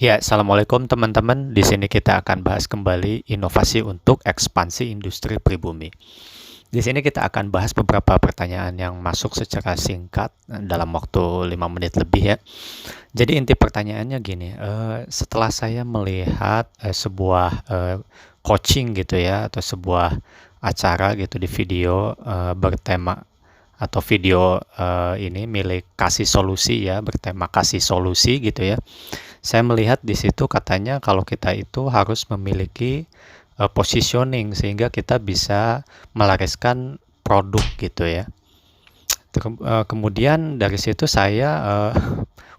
Ya, assalamualaikum teman-teman. Di sini kita akan bahas kembali inovasi untuk ekspansi industri pribumi. Di sini kita akan bahas beberapa pertanyaan yang masuk secara singkat dalam waktu 5 menit lebih ya. Jadi inti pertanyaannya gini, setelah saya melihat sebuah coaching gitu ya, atau sebuah acara gitu di video bertema atau video ini milik Kasih Solusi ya, bertema kasih solusi gitu ya. Saya melihat di situ katanya kalau kita itu harus memiliki positioning sehingga kita bisa melariskan produk gitu ya. Kemudian dari situ saya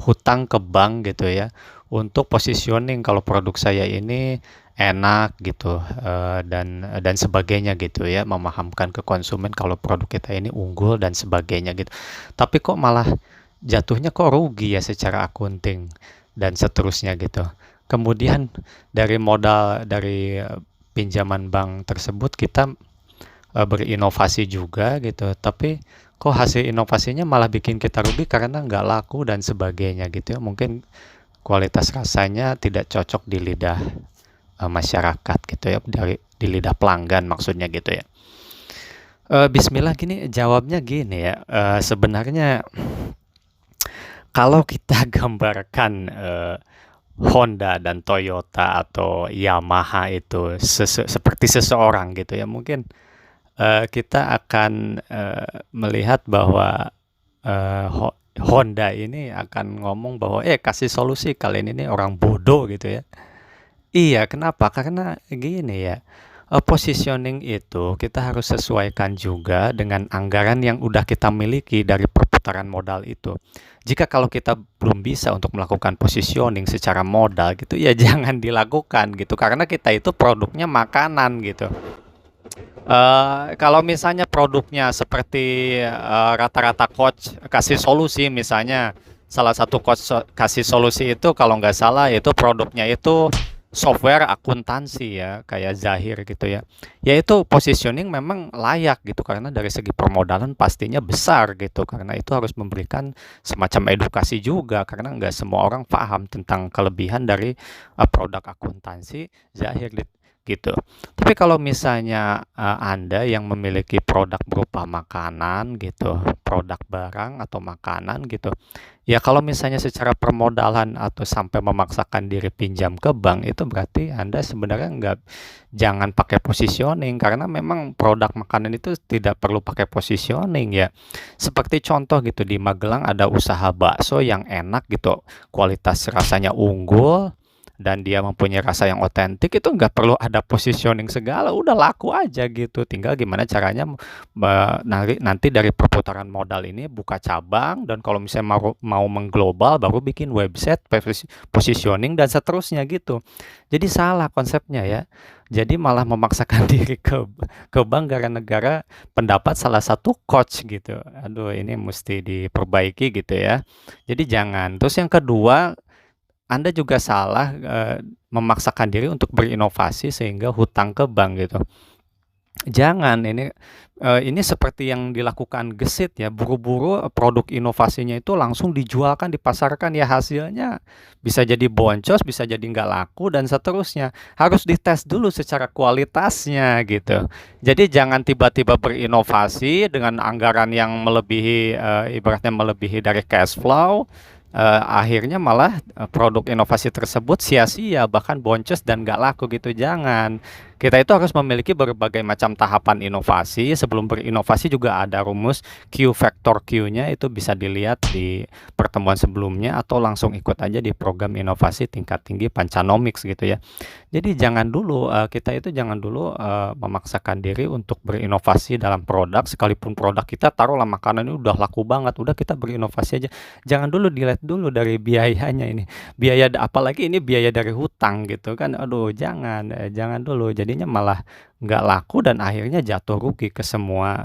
hutang ke bank gitu ya untuk positioning kalau produk saya ini enak gitu dan sebagainya gitu ya, memahamkan ke konsumen kalau produk kita ini unggul dan sebagainya gitu. Tapi kok malah jatuhnya kok rugi ya secara akunting dan seterusnya gitu. Kemudian dari modal dari pinjaman bank tersebut kita berinovasi juga gitu, tapi kok hasil inovasinya malah bikin kita rugi karena nggak laku dan sebagainya gitu ya. Mungkin kualitas rasanya tidak cocok di lidah masyarakat gitu ya, di lidah pelanggan maksudnya gitu ya. Bismillah gini jawabnya gini ya, sebenarnya kalau kita gambarkan Honda dan Toyota atau Yamaha itu seperti seseorang gitu ya, mungkin kita akan melihat bahwa Honda ini akan ngomong bahwa kasih solusi, kalian ini orang bodoh gitu ya. Iya, kenapa? Karena gini ya, positioning itu kita harus sesuaikan juga dengan anggaran yang udah kita miliki dari perputaran modal itu. Jika kalau kita belum bisa untuk melakukan positioning secara modal gitu, ya jangan dilakukan gitu, karena kita itu produknya makanan gitu. Kalau misalnya produknya seperti rata-rata coach kasih solusi, misalnya salah satu coach kasih solusi itu kalau nggak salah itu produknya itu software akuntansi ya, kayak Zahir gitu ya. Ya itu positioning memang layak gitu karena dari segi permodalan pastinya besar gitu, karena itu harus memberikan semacam edukasi juga karena nggak semua orang paham tentang kelebihan dari produk akuntansi Zahir gitu. Tapi kalau misalnya Anda yang memiliki produk berupa makanan gitu, produk barang atau makanan gitu, ya kalau misalnya secara permodalan atau sampai memaksakan diri pinjam ke bank, itu berarti Anda sebenarnya jangan pakai positioning karena memang produk makanan itu tidak perlu pakai positioning ya. Seperti contoh gitu di Magelang ada usaha bakso yang enak gitu, kualitas rasanya unggul dan dia mempunyai rasa yang otentik, itu nggak perlu ada positioning segala, udah laku aja gitu. Tinggal gimana caranya nanti dari perputaran modal ini buka cabang, dan kalau misalnya mau mengglobal baru bikin website, positioning dan seterusnya gitu. Jadi salah konsepnya ya. Jadi malah memaksakan diri ke bank gara-gara pendapat salah satu coach gitu. Aduh, ini mesti diperbaiki gitu ya. Jadi jangan. Terus yang kedua, anda juga salah memaksakan diri untuk berinovasi sehingga hutang ke bank gitu. Jangan, ini seperti yang dilakukan Gesit ya, buru-buru produk inovasinya itu langsung dijualkan, dipasarkan, ya hasilnya bisa jadi boncos, bisa jadi nggak laku dan seterusnya. Harus dites dulu secara kualitasnya gitu. Jadi jangan tiba-tiba berinovasi dengan anggaran yang melebihi, ibaratnya melebihi dari cash flow. Akhirnya malah produk inovasi tersebut sia-sia, bahkan boncos dan nggak laku gitu. Jangan. Kita itu harus memiliki berbagai macam tahapan inovasi. Sebelum berinovasi juga ada rumus Q factor Q-nya, itu bisa dilihat di pertemuan sebelumnya atau langsung ikut aja di program inovasi tingkat tinggi Pancanomics gitu ya. Jadi jangan dulu, kita itu jangan dulu memaksakan diri untuk berinovasi dalam produk, sekalipun produk kita taruhlah makanan ini udah laku banget, udah kita berinovasi aja. Jangan dulu dilihat dulu dari biayanya ini. Apalagi ini biaya dari hutang gitu kan. Aduh, jangan dulu. Jadinya malah nggak laku dan akhirnya jatuh rugi ke semua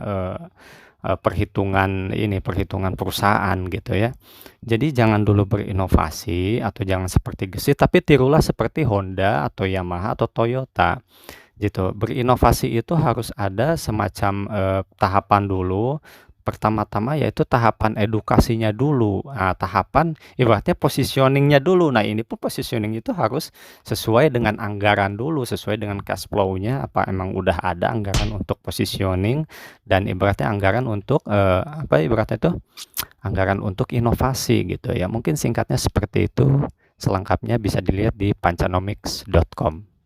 perhitungan perusahaan gitu ya. Jadi jangan dulu berinovasi atau jangan seperti Gesit, tapi tirulah seperti Honda atau Yamaha atau Toyota gitu. Berinovasi itu harus ada semacam tahapan dulu, pertama-tama yaitu tahapan edukasinya dulu. Nah, tahapan ibaratnya positioning-nya dulu. Nah, ini pun positioning itu harus sesuai dengan anggaran dulu, sesuai dengan cash flow-nya, apa emang udah ada anggaran untuk positioning dan ibaratnya anggaran untuk ibaratnya itu anggaran untuk inovasi gitu ya. Mungkin singkatnya seperti itu. Selengkapnya bisa dilihat di pancanomics.com.